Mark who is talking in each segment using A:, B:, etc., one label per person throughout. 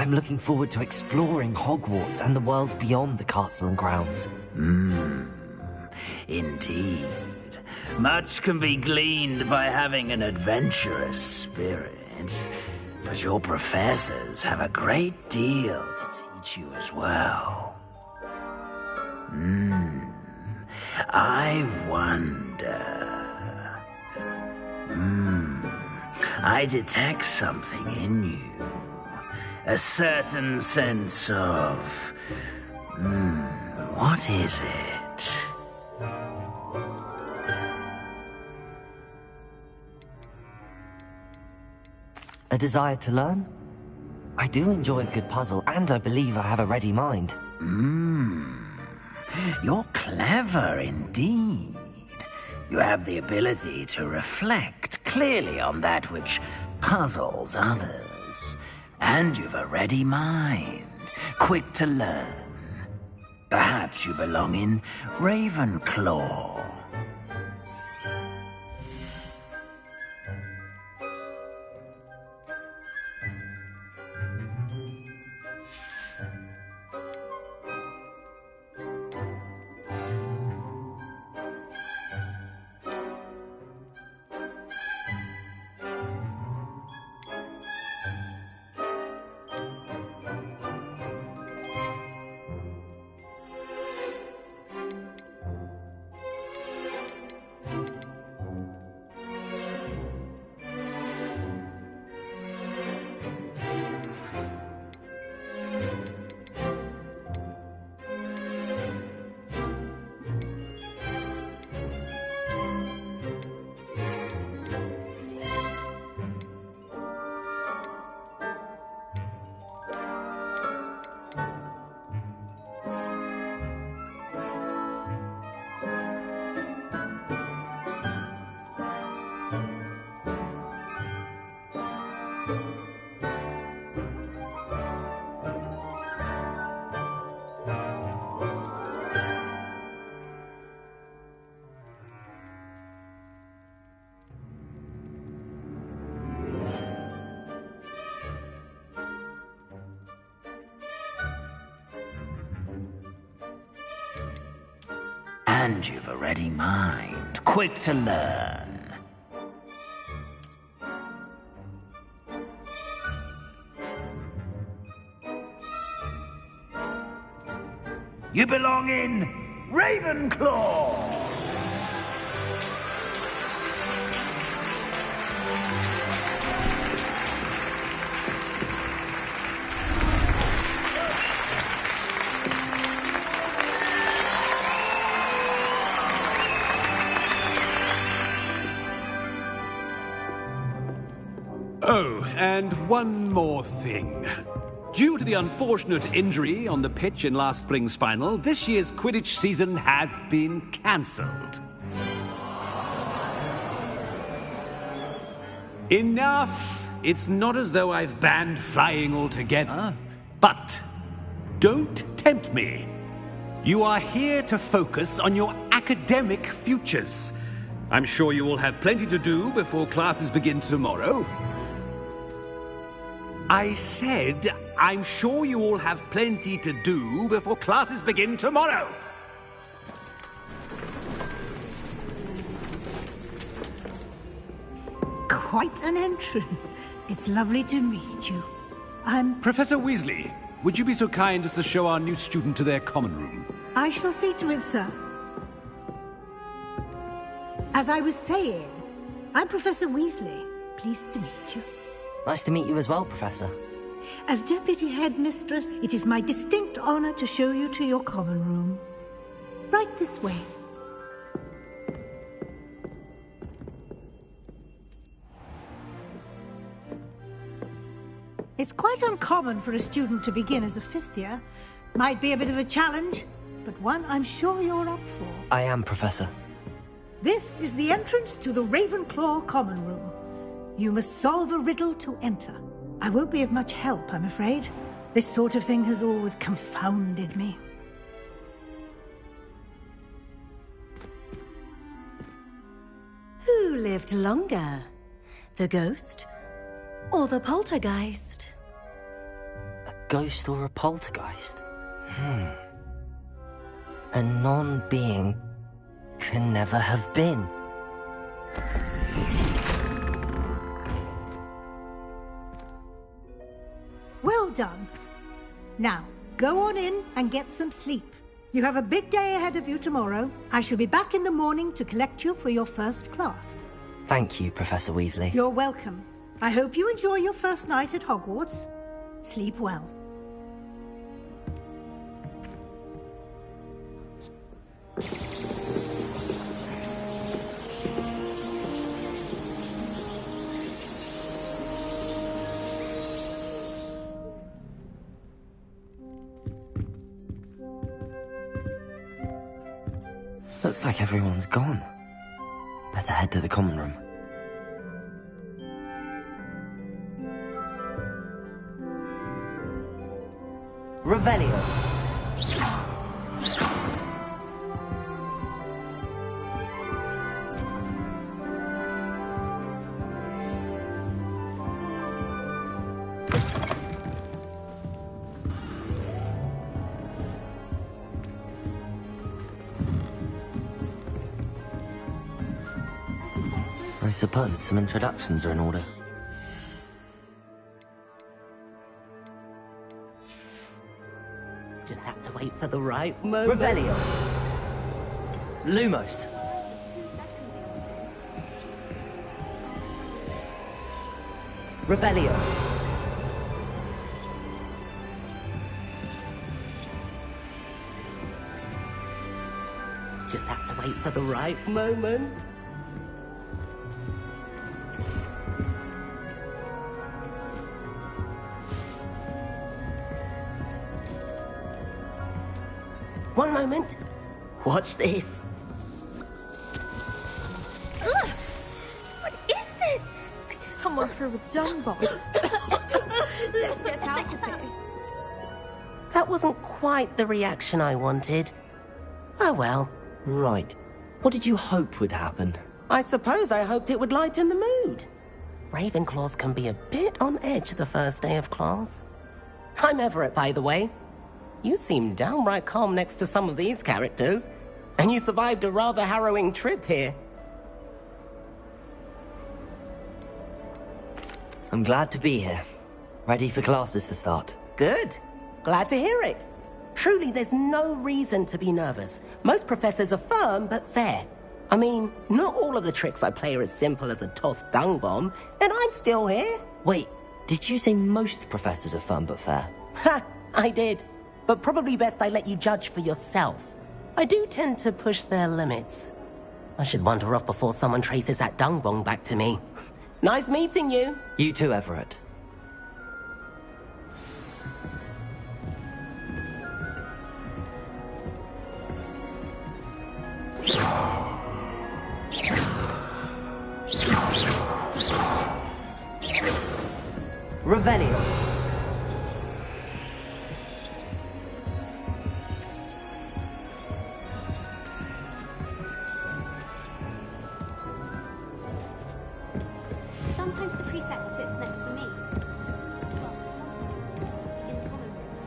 A: I'm looking forward to exploring Hogwarts and the world beyond the castle and grounds.
B: Indeed. Much can be gleaned by having an adventurous spirit. But your professors have a great deal to teach you as well. I wonder... I detect something in you. A certain sense of... what is it?
A: A desire to learn? I do enjoy a good puzzle, and I believe I have a ready mind.
B: You're clever indeed. You have the ability to reflect clearly on that which puzzles others. And you've a ready mind, quick to learn. Perhaps you belong in Ravenclaw. And you've a ready mind, quick to learn. You belong in Ravenclaw!
C: Oh, and one more thing. Due to the unfortunate injury on the pitch in last spring's final, this year's Quidditch season has been cancelled. Enough! It's not as though I've banned flying altogether. But don't tempt me. You are here to focus on your academic futures. I'm sure you will have plenty to do before classes begin tomorrow. I said, I'm sure you all have plenty to do before classes begin tomorrow.
D: Quite an entrance. It's lovely to meet you. I'm...
C: Professor Weasley, would you be so kind as to show our new student to their common room?
D: I shall see to it, sir. As I was saying, I'm Professor Weasley. Pleased to meet you.
A: Nice to meet you as well, Professor.
D: As Deputy Headmistress, it is my distinct honor to show you to your common room. Right this way. It's quite uncommon for a student to begin as a fifth year. Might be a bit of a challenge, but one I'm sure you're up for.
A: I am, Professor.
D: This is the entrance to the Ravenclaw common room. You must solve a riddle to enter. I won't be of much help, I'm afraid. This sort of thing has always confounded me.
E: Who lived longer? The ghost or the poltergeist?
A: ghost or a poltergeist? A non-being can never have been.
D: Well done. Now, go on in and get some sleep. You have a big day ahead of you tomorrow. I shall be back in the morning to collect you for your first class.
A: Thank you, Professor Weasley.
D: You're welcome. I hope you enjoy your first night at Hogwarts. Sleep well.
A: Looks like everyone's gone. Better head to the common room. Revelio. I suppose some introductions are in order.
E: Just have to wait for the right moment.
A: Revelio. Lumos. Revelio.
E: Just have to wait for the right moment. One moment. Watch this.
F: Ugh! What is this? Someone threw a dung bomb. Let's get out of here.
E: That wasn't quite the reaction I wanted. Oh well.
A: Right. What did you hope would happen?
E: I suppose I hoped it would lighten the mood. Ravenclaws can be a bit on edge the first day of class. I'm Everett, by the way. You seem downright calm next to some of these characters, and you survived a rather harrowing trip here.
A: I'm glad to be here. Ready for classes to start.
E: Good. Glad to hear it. Truly, there's no reason to be nervous. Most professors are firm but fair. I mean, not all of the tricks I play are as simple as a tossed dung bomb, and I'm still here.
A: Wait, did you say most professors are fun but fair?
E: Ha! I did. But probably best I let you judge for yourself. I do tend to push their limits. I should wander off before someone traces that dung bomb back to me. Nice meeting you.
A: You too, Everett. Revelio.
F: Sometimes the prefect sits next to me. Well, in the common room.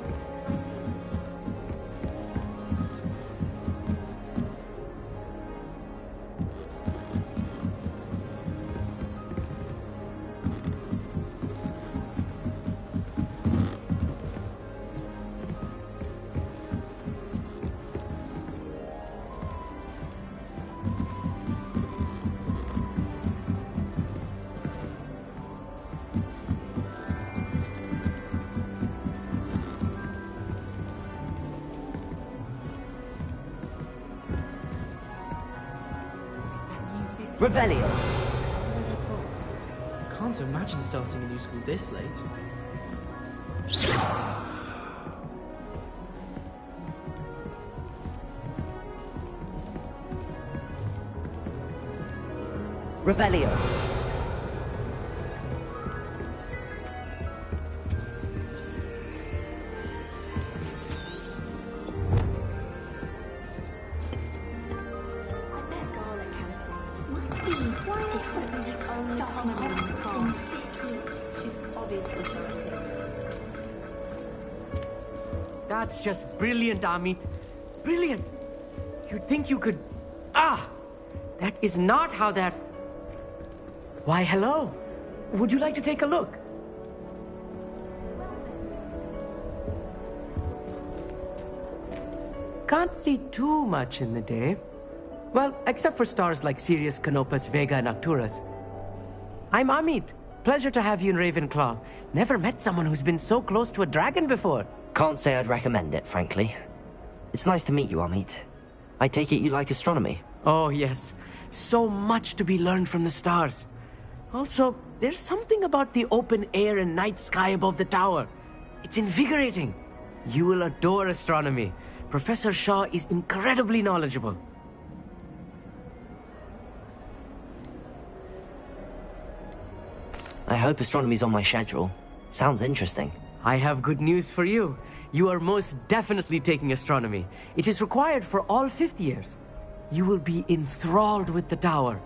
A: Revelio.
G: I can't imagine starting a new school this late.
A: Revelio.
H: That's just brilliant, Amit. Brilliant. You'd think you could... That is not how that... Why, hello. Would you like to take a look? Can't see too much in the day. Well, except for stars like Sirius, Canopus, Vega, and Arcturus. I'm Amit. Pleasure to have you in Ravenclaw. Never met someone who's been so close to a dragon before.
A: Can't say I'd recommend it, frankly. It's nice to meet you, Amit. I take it you like astronomy?
H: Oh, yes. So much to be learned from the stars. Also, there's something about the open air and night sky above the tower. It's invigorating. You will adore astronomy. Professor Shaw is incredibly knowledgeable.
A: I hope astronomy's on my schedule. Sounds interesting.
H: I have good news for you. You are most definitely taking astronomy. It is required for all 5th years. You will be enthralled with the tower.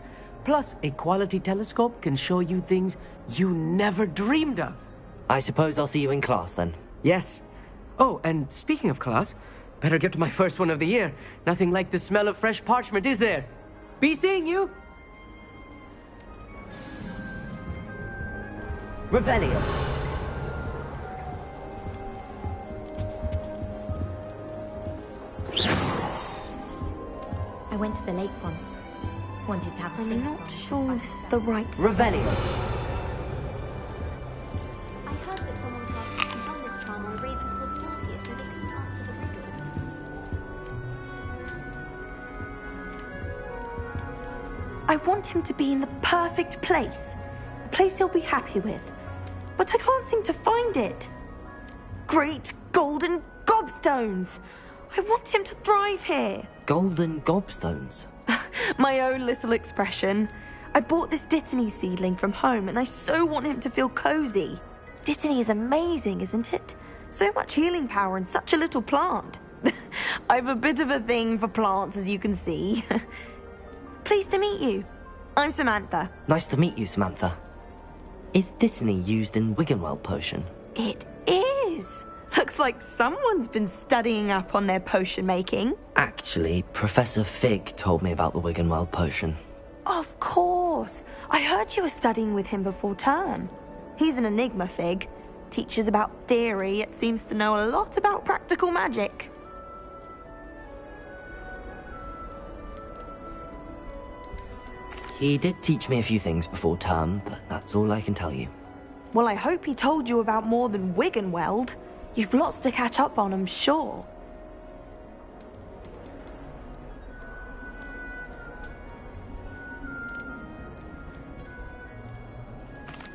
H: Plus, a quality telescope can show you things you never dreamed of.
A: I suppose I'll see you in class then.
H: Yes. Oh, and speaking of class, better get to my first one of the year. Nothing like the smell of fresh parchment, is there? Be seeing you!
A: Revelio.
F: I went to the lake once. Wanted to have a
I: I'm not sure this is the right...
A: Revelio.
F: I heard that someone cast a Thunder's charm on Ravenclaw 4th year so they couldn't answer the riddle.
I: I want him to be in the perfect place. A place he'll be happy with. But I can't seem to find it. Great golden gobstones! I want him to thrive here.
A: Golden gobstones.
I: My own little expression. I bought this Dittany seedling from home and I so want him to feel cozy. Dittany is amazing, isn't it? So much healing power in such a little plant. I've a bit of a thing for plants, as you can see. Pleased to meet you. I'm Samantha.
A: Nice to meet you, Samantha. Is Dittany used in Wiggenweld potion?
I: It is. Looks like someone's been studying up on their potion making.
A: Actually, Professor Fig told me about the Wiggenweld potion.
I: Of course. I heard you were studying with him before term. He's an enigma, Fig. Teaches about theory, yet seems to know a lot about practical magic.
A: He did teach me a few things before term, but that's all I can tell you.
I: Well, I hope he told you about more than Wiggenweld. You've lots to catch up on, I'm sure.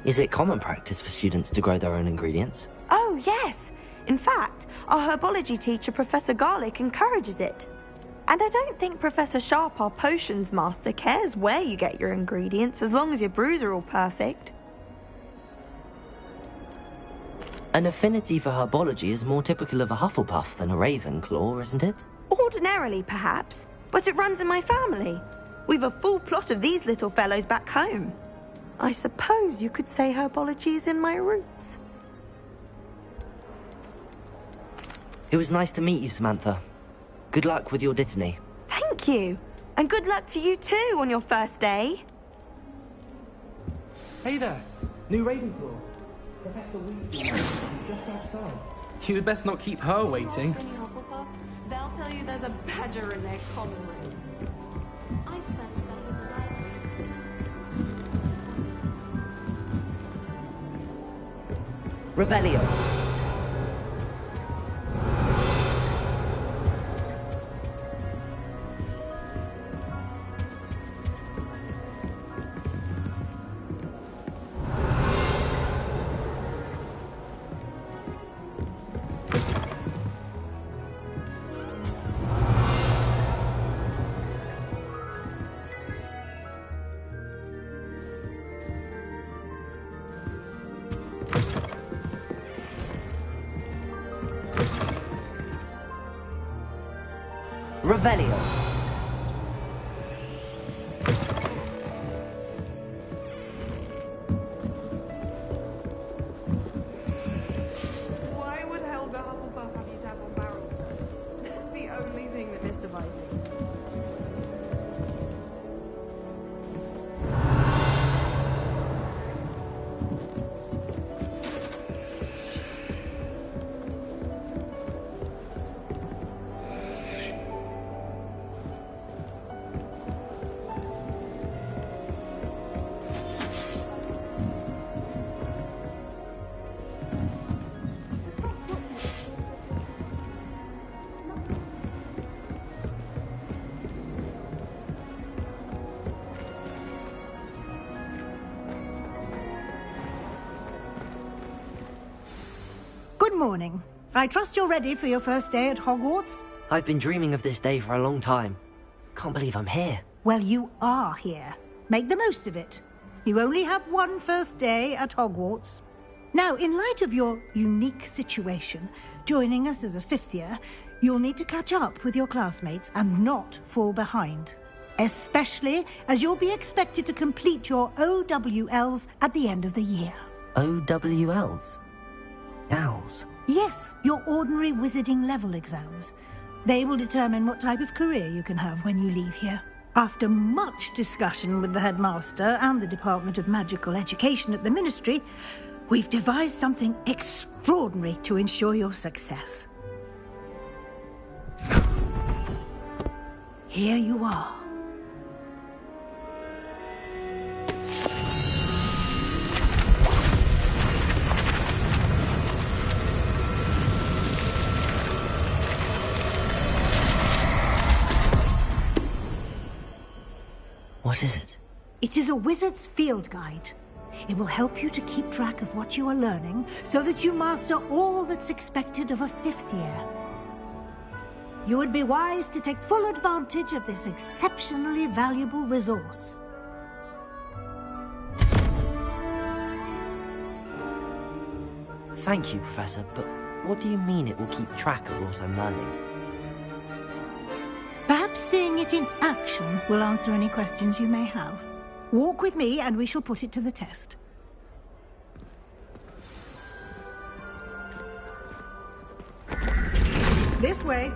A: Is it common practice for students to grow their own ingredients?
I: Oh, yes. In fact, our herbology teacher, Professor Garlick, encourages it. And I don't think Professor Sharp, our potions master, cares where you get your ingredients, as long as your brews are all perfect.
A: An affinity for herbology is more typical of a Hufflepuff than a Ravenclaw, isn't it?
I: Ordinarily, perhaps, but it runs in my family. We've a full plot of these little fellows back home. I suppose you could say herbology is in my roots.
A: It was nice to meet you, Samantha. Good luck with your Dittany.
I: Thank you. And good luck to you too on your first day.
G: Hey there, new Ravenclaw. Professor Weasley is just outside. You'd best not keep her waiting.
I: They'll tell you there's a badger in their common room.
F: I first started the library.
A: Revelio. Revelio.
I: Why would Helga Hufflepuff have you tap on barrel
D: morning. I trust you're ready for your first day at Hogwarts?
A: I've been dreaming of this day for a long time. Can't believe I'm here.
D: Well, you are here. Make the most of it. You only have one first day at Hogwarts. Now, in light of your unique situation, joining us as a fifth year, you'll need to catch up with your classmates and not fall behind. Especially as you'll be expected to complete your OWLs at the end of the year.
A: OWLs? Owls?
D: Yes, your ordinary wizarding level exams. They will determine what type of career you can have when you leave here. After much discussion with the headmaster and the Department of Magical Education at the Ministry, we've devised something extraordinary to ensure your success. Here you are.
A: What is it?
D: It is a wizard's field guide. It will help you to keep track of what you are learning so that you master all that's expected of a fifth year. You would be wise to take full advantage of this exceptionally valuable resource.
A: Thank you, Professor, but what do you mean it will keep track of what I'm learning?
D: Perhaps seeing it in action will answer any questions you may have. Walk with me and we shall put it to the test. This way.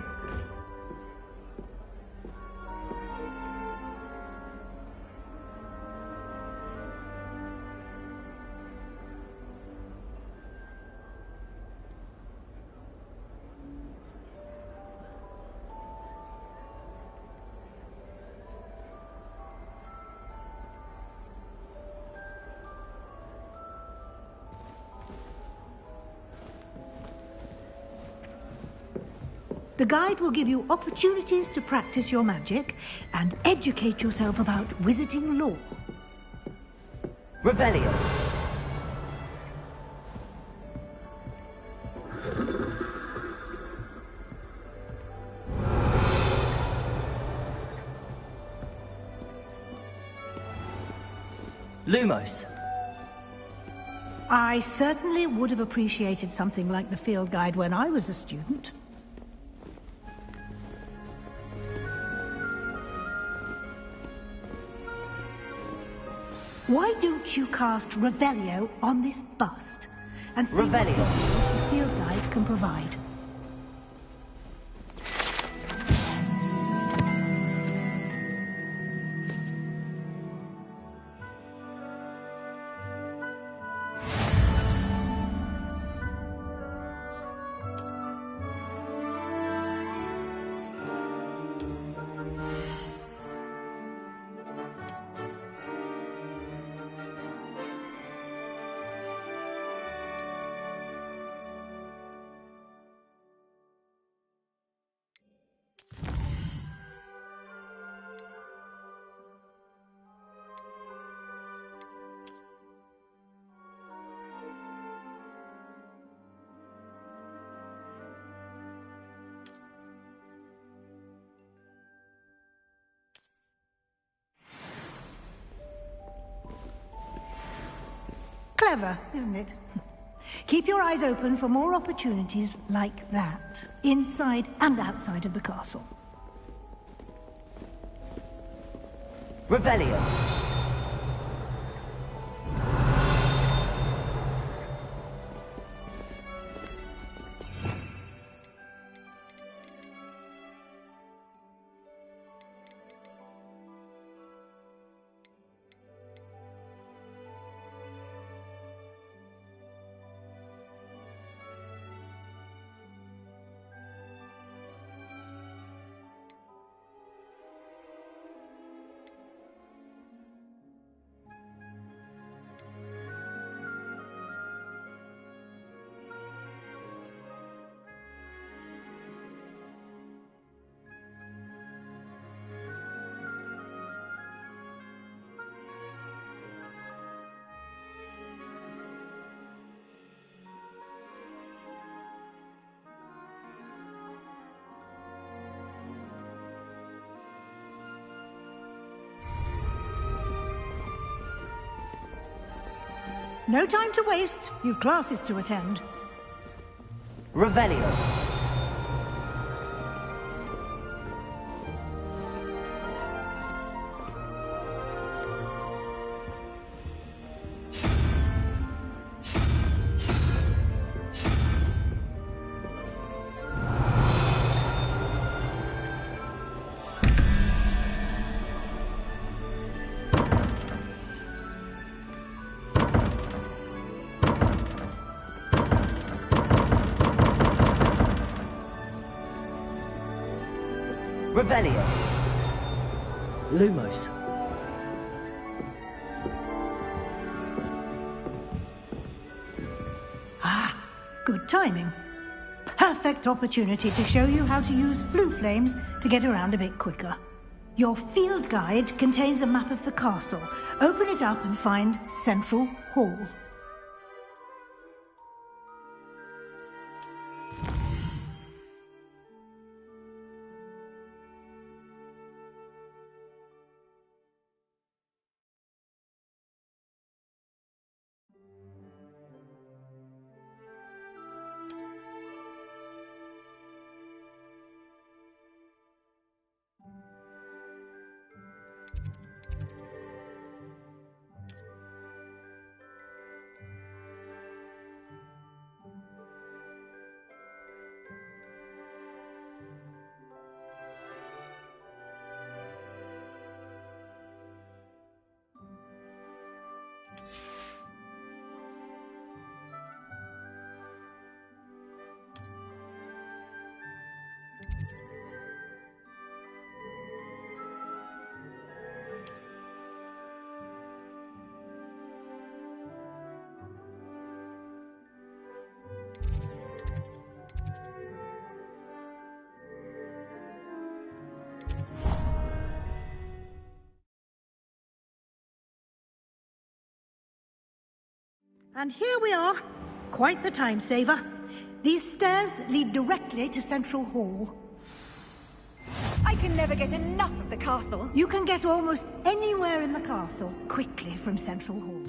D: The guide will give you opportunities to practice your magic and educate yourself about wizarding lore.
A: Revelio. Lumos.
D: I certainly would have appreciated something like the field guide when I was a student. Why don't you cast Revelio on this bust and see what
A: Revelio.
D: details the field guide can provide? Clever, isn't it? Keep your eyes open for more opportunities like that, inside and outside of the castle.
A: Revelio.
D: No time to waste. You've classes to attend.
A: Revelio. Revelio.
H: Lumos.
D: Good timing. Perfect opportunity to show you how to use blue flames to get around a bit quicker. Your field guide contains a map of the castle. Open it up and find Central Hall. And here we are. Quite the time saver. These stairs lead directly to Central Hall.
F: I can never get enough of the castle.
D: You can get almost anywhere in the castle quickly from Central Hall.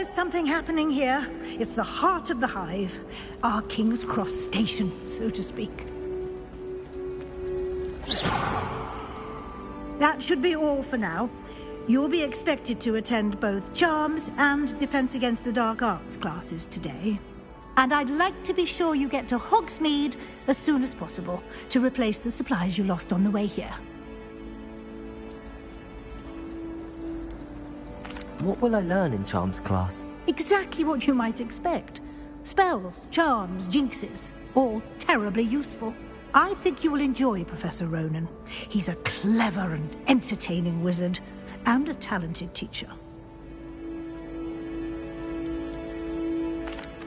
D: is something happening here. It's the heart of the hive. Our King's Cross station, so to speak. That should be all for now. You'll be expected to attend both Charms and Defense Against the Dark Arts classes today. And I'd like to be sure you get to Hogsmeade as soon as possible to replace the supplies you lost on the way here.
A: What will I learn in Charms class?
D: Exactly what you might expect. Spells, charms, jinxes, all terribly useful. I think you will enjoy Professor Ronan. He's a clever and entertaining wizard, and a talented teacher.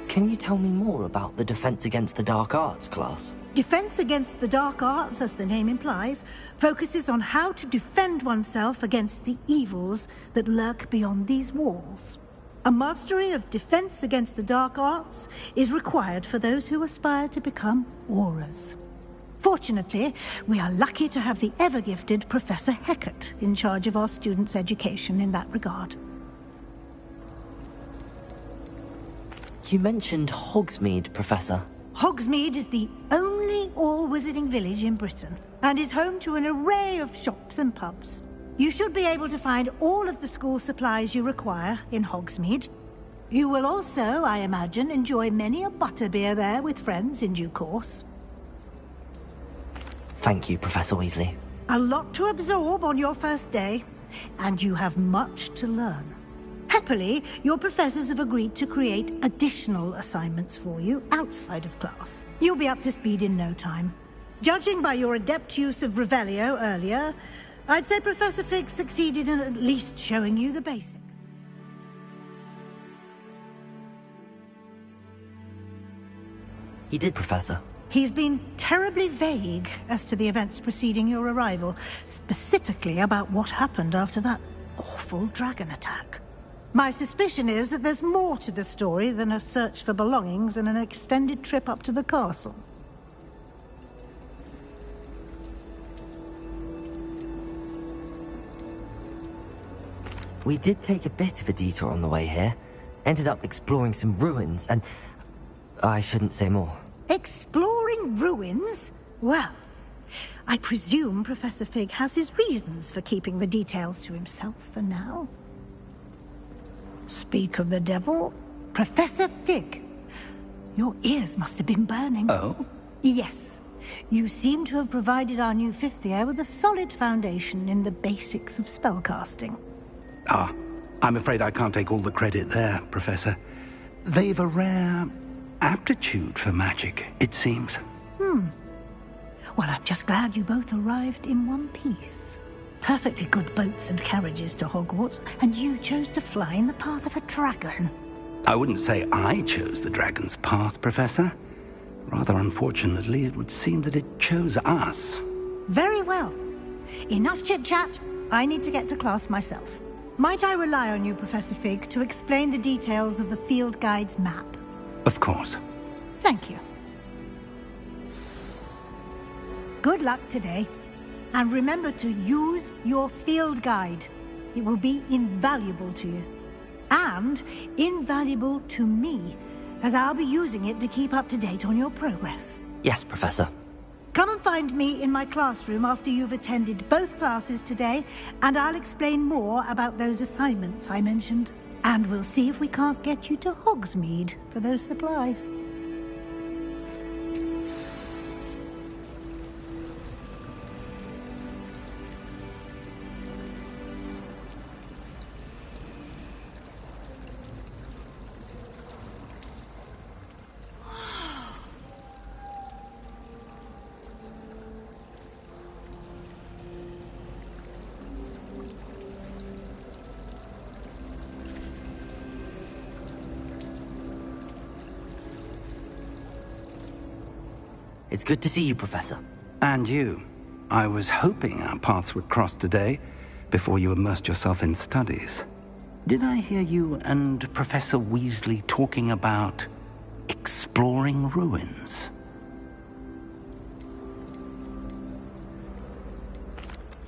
A: Can you tell me more about the Defense Against the Dark Arts class?
D: Defense Against the Dark Arts, as the name implies, focuses on how to defend oneself against the evils that lurk beyond these walls. A mastery of Defense Against the Dark Arts is required for those who aspire to become Aurors. Fortunately, we are lucky to have the ever-gifted Professor Hecat in charge of our students' education in that regard.
A: You mentioned Hogsmeade, Professor.
D: Hogsmeade is the only all-wizarding village in Britain, and is home to an array of shops and pubs. You should be able to find all of the school supplies you require in Hogsmeade. You will also, I imagine, enjoy many a butterbeer there with friends in due course.
A: Thank you, Professor Weasley.
D: A lot to absorb on your first day, and you have much to learn. Happily, your professors have agreed to create additional assignments for you outside of class. You'll be up to speed in no time. Judging by your adept use of Revelio earlier, I'd say Professor Fig succeeded in at least showing you the basics.
A: He did, Professor.
D: He's been terribly vague as to the events preceding your arrival, specifically about what happened after that awful dragon attack. My suspicion is that there's more to the story than a search for belongings and an extended trip up to the castle.
A: We did take a bit of a detour on the way here. Ended up exploring some ruins, and I shouldn't say more.
D: Exploring ruins? Well, I presume Professor Fig has his reasons for keeping the details to himself for now. Speak of the devil, Professor Fig. Your ears must have been burning.
B: Oh?
D: Yes. You seem to have provided our new fifth year with a solid foundation in the basics of spellcasting.
J: Ah, I'm afraid I can't take all the credit there, Professor. They've a rare aptitude for magic, it seems.
D: Well, I'm just glad you both arrived in one piece. Perfectly good boats and carriages to Hogwarts, and you chose to fly in the path of a dragon.
J: I wouldn't say I chose the dragon's path, Professor. Rather unfortunately, it would seem that it chose us.
D: Very well. Enough chit-chat. I need to get to class myself. Might I rely on you, Professor Fig, to explain the details of the field guide's map?
J: Of course.
D: Thank you. Good luck today. And remember to use your field guide. It will be invaluable to you. And invaluable to me, as I'll be using it to keep up to date on your progress.
A: Yes, Professor.
D: Come and find me in my classroom after you've attended both classes today, and I'll explain more about those assignments I mentioned. And we'll see if we can't get you to Hogsmeade for those supplies.
A: It's good to see you, Professor.
J: And you. I was hoping our paths would cross today, before you immersed yourself in studies. Did I hear you and Professor Weasley talking about exploring ruins?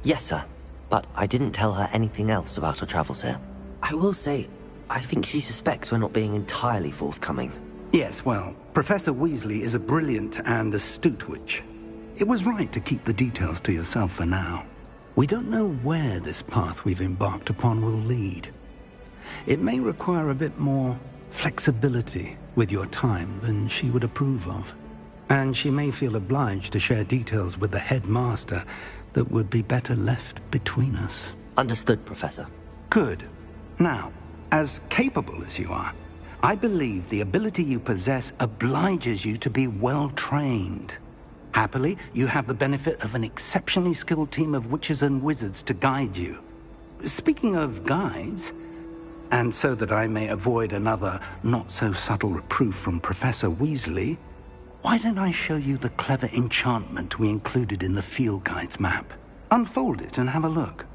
A: Yes, sir. But I didn't tell her anything else about our travels here. I will say, I think she suspects we're not being entirely forthcoming.
J: Yes, well, Professor Weasley is a brilliant and astute witch. It was right to keep the details to yourself for now. We don't know where this path we've embarked upon will lead. It may require a bit more flexibility with your time than she would approve of. And she may feel obliged to share details with the headmaster that would be better left between us.
A: Understood, Professor.
J: Good. Now, as capable as you are, I believe the ability you possess obliges you to be well-trained. Happily, you have the benefit of an exceptionally skilled team of witches and wizards to guide you. Speaking of guides, and so that I may avoid another not-so-subtle reproof from Professor Weasley, why don't I show you the clever enchantment we included in the field guide's map? Unfold it and have a look.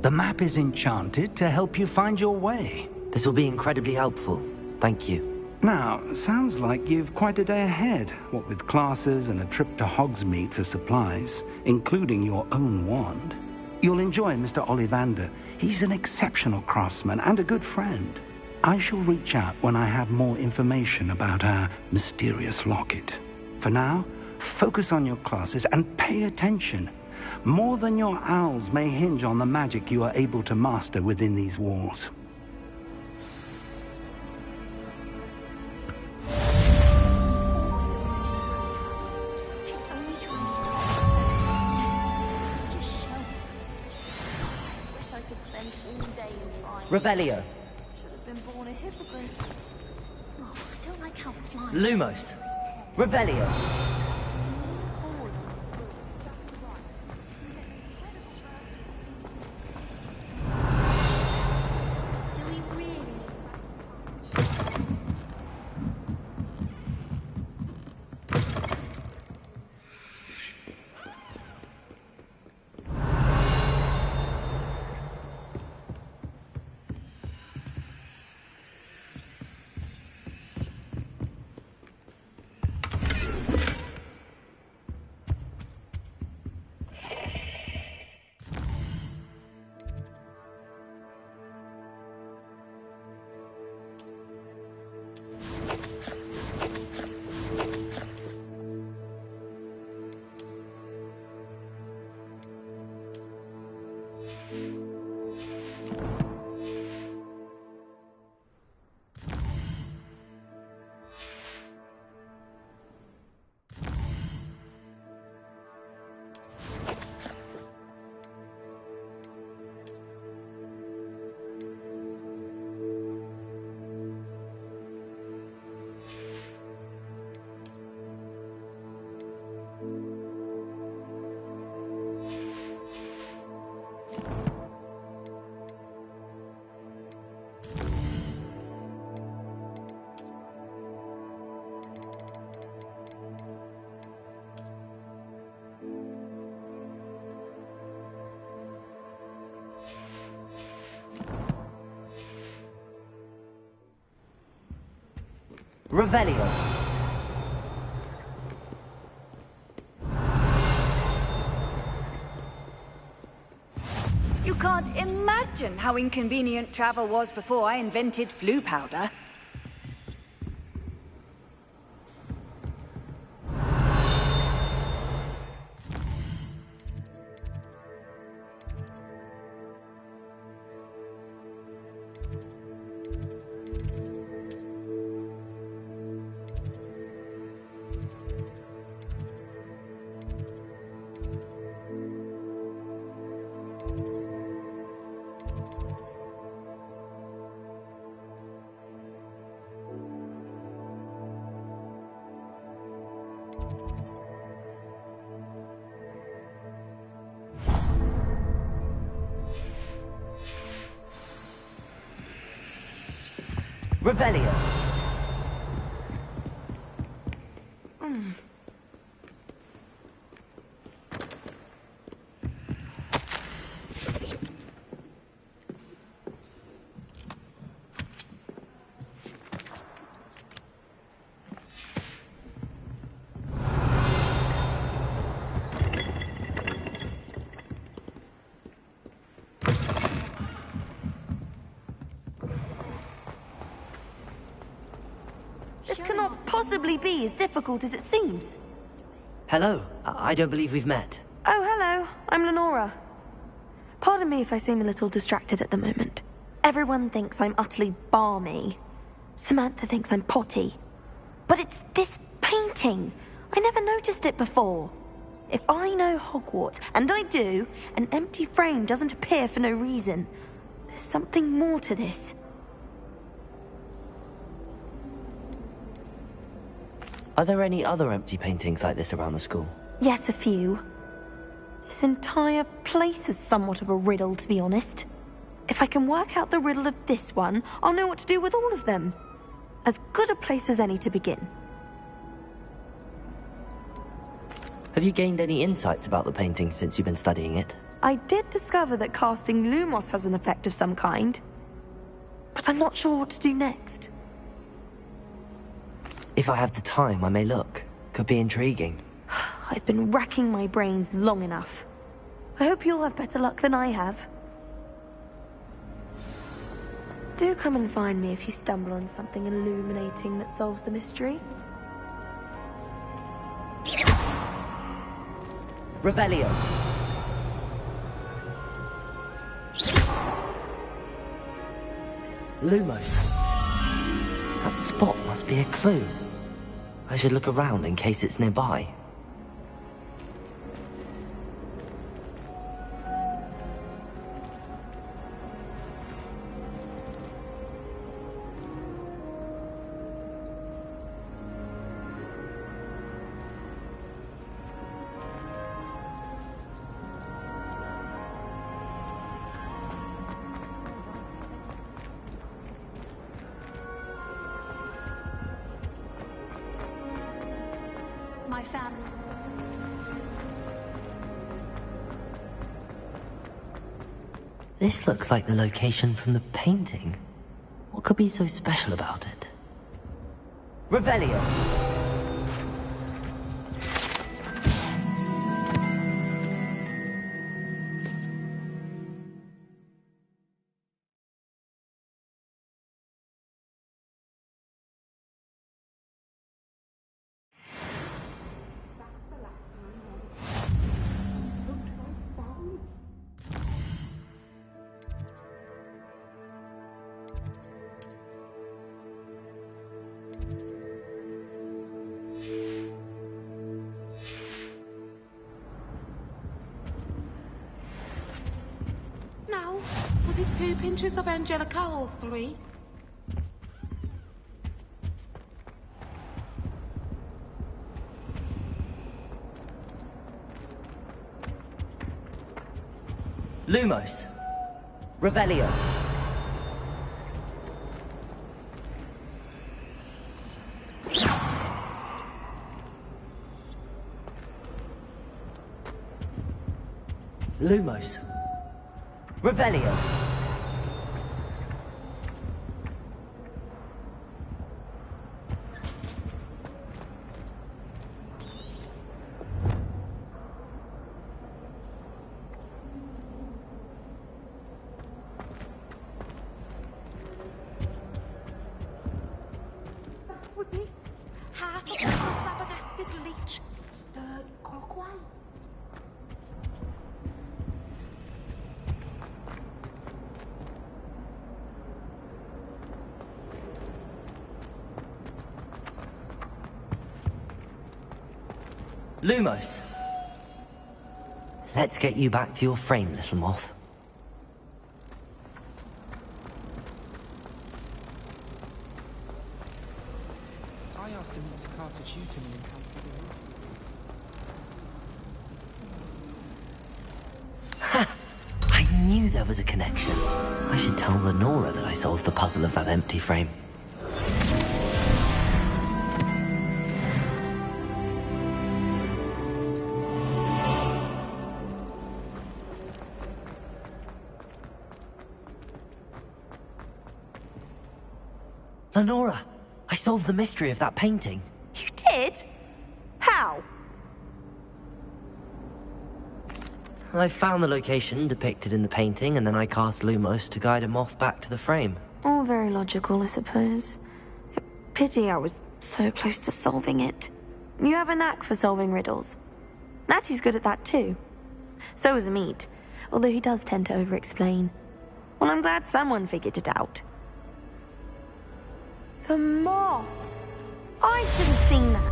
J: The map is enchanted to help you find your way.
A: This will be incredibly helpful. Thank you.
J: Now, sounds like you've quite a day ahead, what with classes and a trip to Hogsmeade for supplies, including your own wand. You'll enjoy Mr. Ollivander. He's an exceptional craftsman and a good friend. I shall reach out when I have more information about our mysterious locket. For now, focus on your classes and pay attention. More than your owls may hinge on the magic you are able to master within these walls.
A: Revelio.
F: Should have been born a hippogriff. Oh, I don't like how flying.
A: Lumos. Revelio.
F: Do we really?
A: Revelio.
K: You can't imagine how inconvenient travel was before I invented flu powder.
A: Revelio.
I: This cannot possibly be as difficult as it seems.
A: Hello. I don't believe we've met.
I: Oh, hello. I'm Lenora. Pardon me if I seem a little distracted at the moment. Everyone thinks I'm utterly balmy. Samantha thinks I'm potty. But it's this painting. I never noticed it before. If I know Hogwarts, and I do, an empty frame doesn't appear for no reason. There's something more to this.
A: Are there any other empty paintings like this around the school?
I: Yes, a few. This entire place is somewhat of a riddle, to be honest. If I can work out the riddle of this one, I'll know what to do with all of them. As good a place as any to begin.
A: Have you gained any insights about the painting since you've been studying it?
I: I did discover that casting Lumos has an effect of some kind. But I'm not sure what to do next.
A: If I have the time, I may look. Could be intriguing.
I: I've been racking my brains long enough. I hope you'll have better luck than I have. Do come and find me if you stumble on something illuminating that solves the mystery.
A: Revelio. Lumos. That spot must be a clue. I should look around in case it's nearby.
F: My family.
A: This looks like the location from the painting. What could be so special about it? Revelio.
L: Now, was it 2 pinches of Angelica or 3?
A: Lumos. Revelio. Lumos. Revelio.
L: That was it. Half of the flabbergasted leech stirred clockwise.
A: Lumos. Let's get you back to your frame, little moth.
G: I asked him what Carter tutor me in
A: Ha! I knew there was a connection. I should tell Lenora that I solved the puzzle of that empty frame. Lenora, I solved the mystery of that painting.
I: You did? How?
A: I found the location depicted in the painting, and then I cast Lumos to guide a moth back to the frame.
I: All very logical, I suppose. Pity I was so close to solving it. You have a knack for solving riddles. Natty's good at that too. So is Amit, although he does tend to over-explain. Well, I'm glad someone figured it out. The moth! I should have seen that.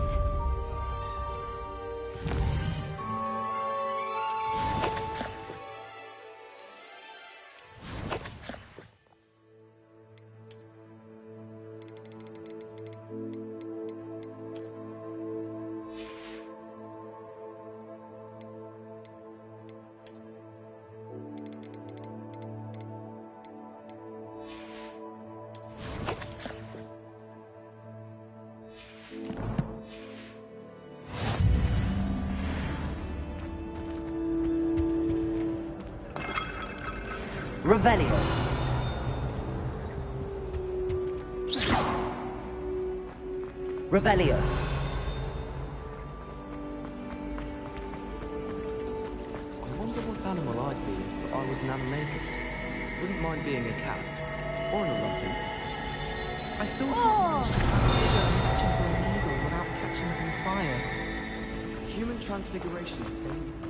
A: Revelio. Revelio.
G: I wonder what animal I'd be if I was an animagus. Wouldn't mind being a cat. Or an Olympian. I still can't manage into a needle without catching on fire. Human transfiguration is painful.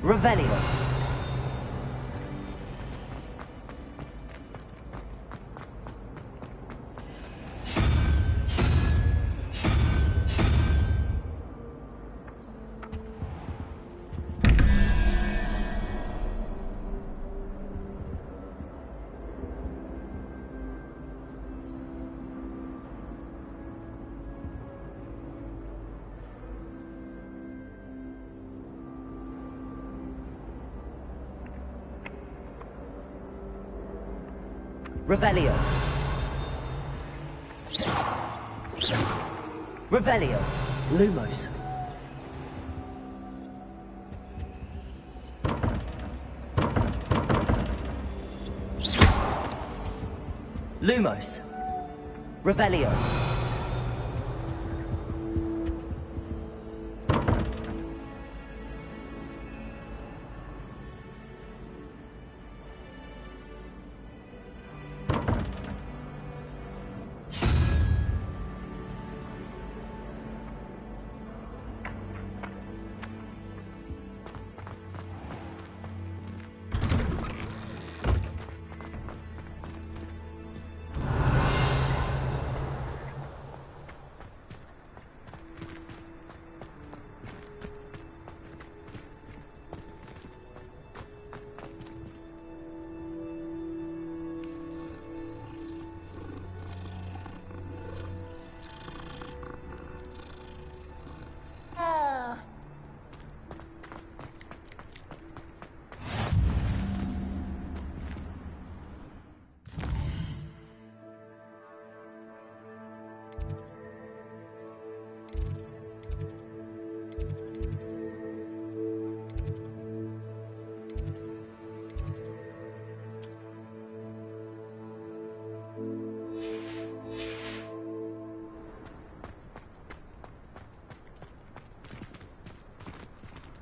A: Revelio. Revelio. Revelio. Lumos. Lumos. Revelio.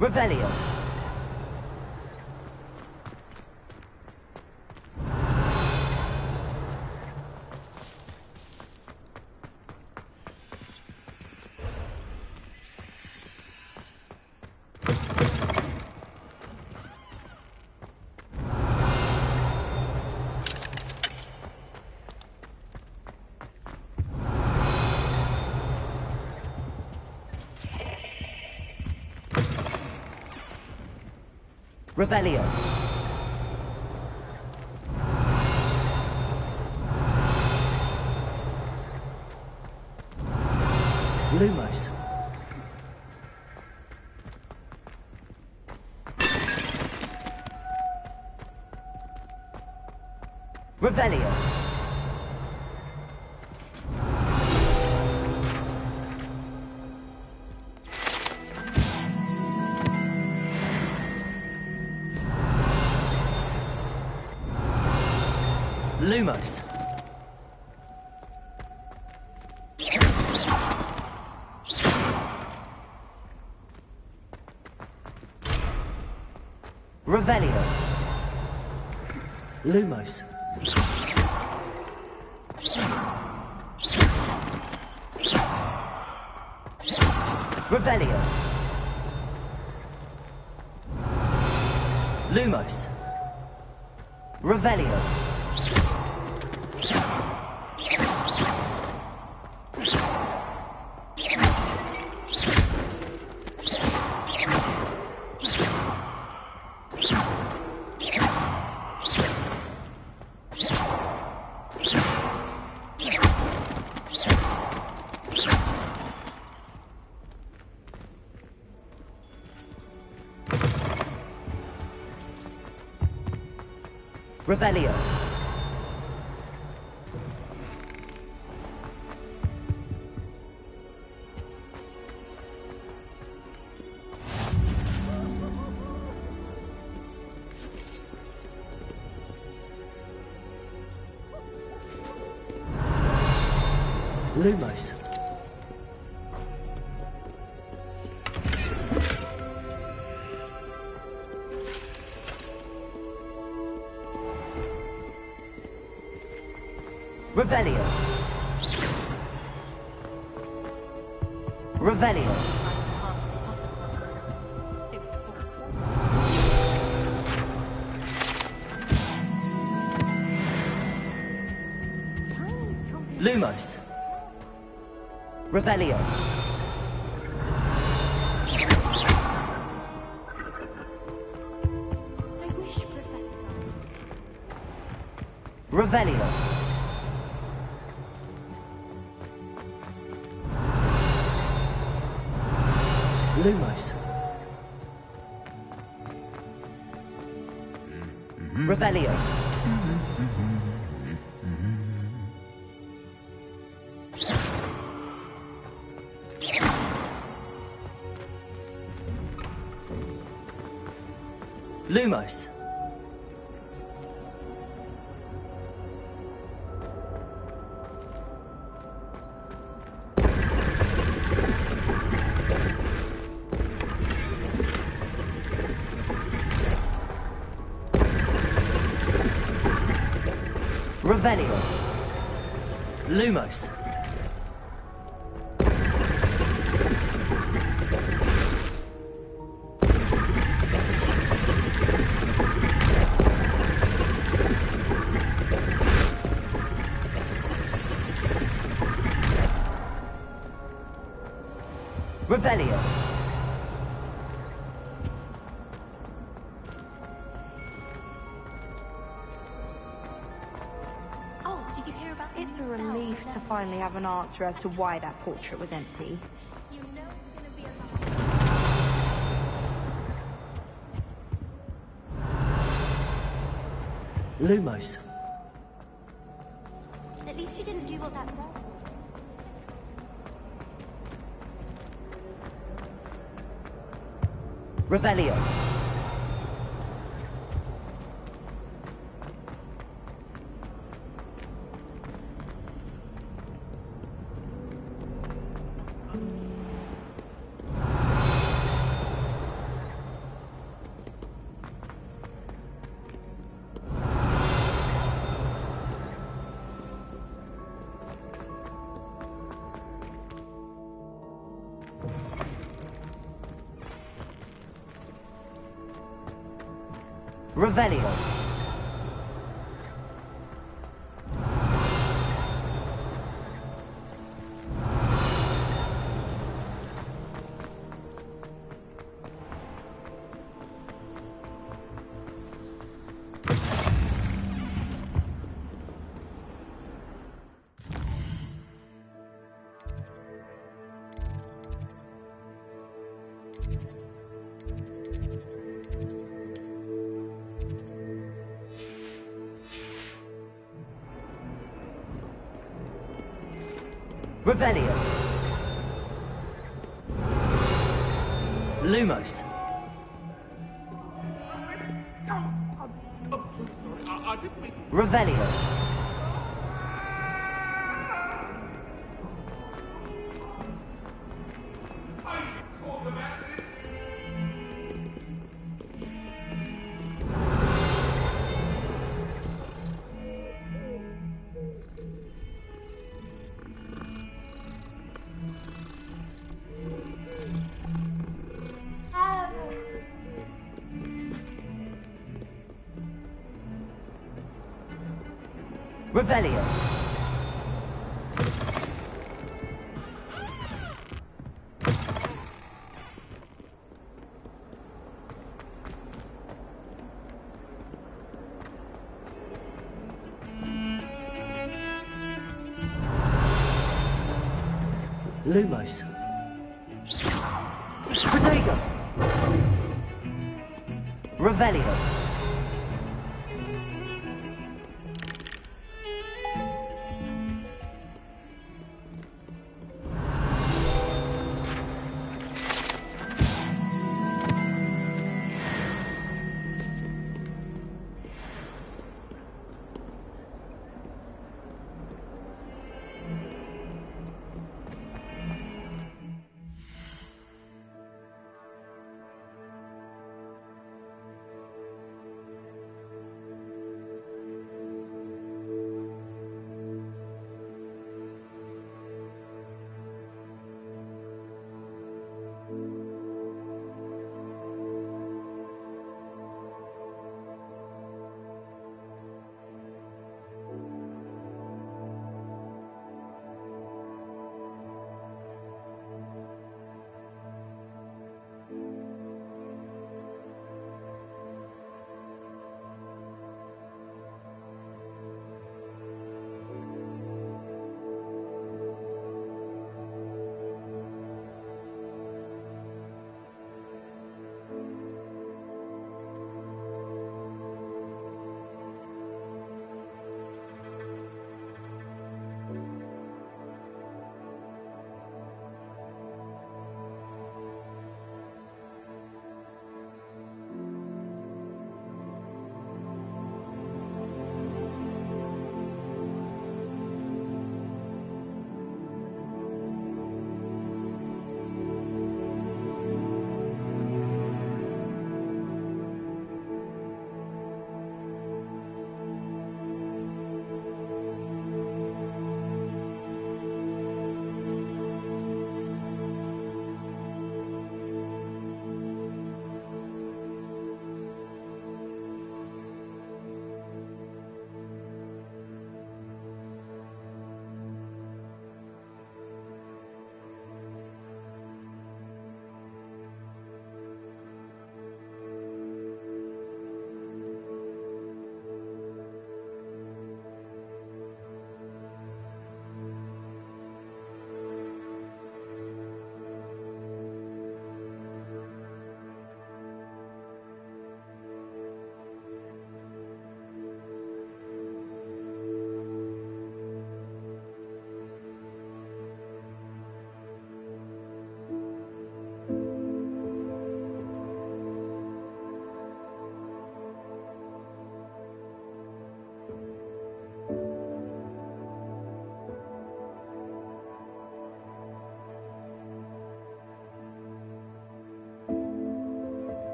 A: Revelio. Revelio. Lumos. Revelio. Lumos. Revelio. Lumos. Revelio. Lumos. Revelio. Revelio. Lumos. Revelio. Revelio. Lumos. Revelio. Revelio. Lumos. Revelio. Lumos. Revelio. Lumos. Revelio.
F: Oh, did you hear about the
I: It's a
F: new
I: relief
F: cell?
I: to finally have an answer as to why that portrait was empty.
F: You know it's gonna be a
A: Lumos.
F: At least you didn't do what that was.
A: Revelio. Revelio. Revelio. Lumos. Revelio. Revelio. Lumos. Protego. Revelio.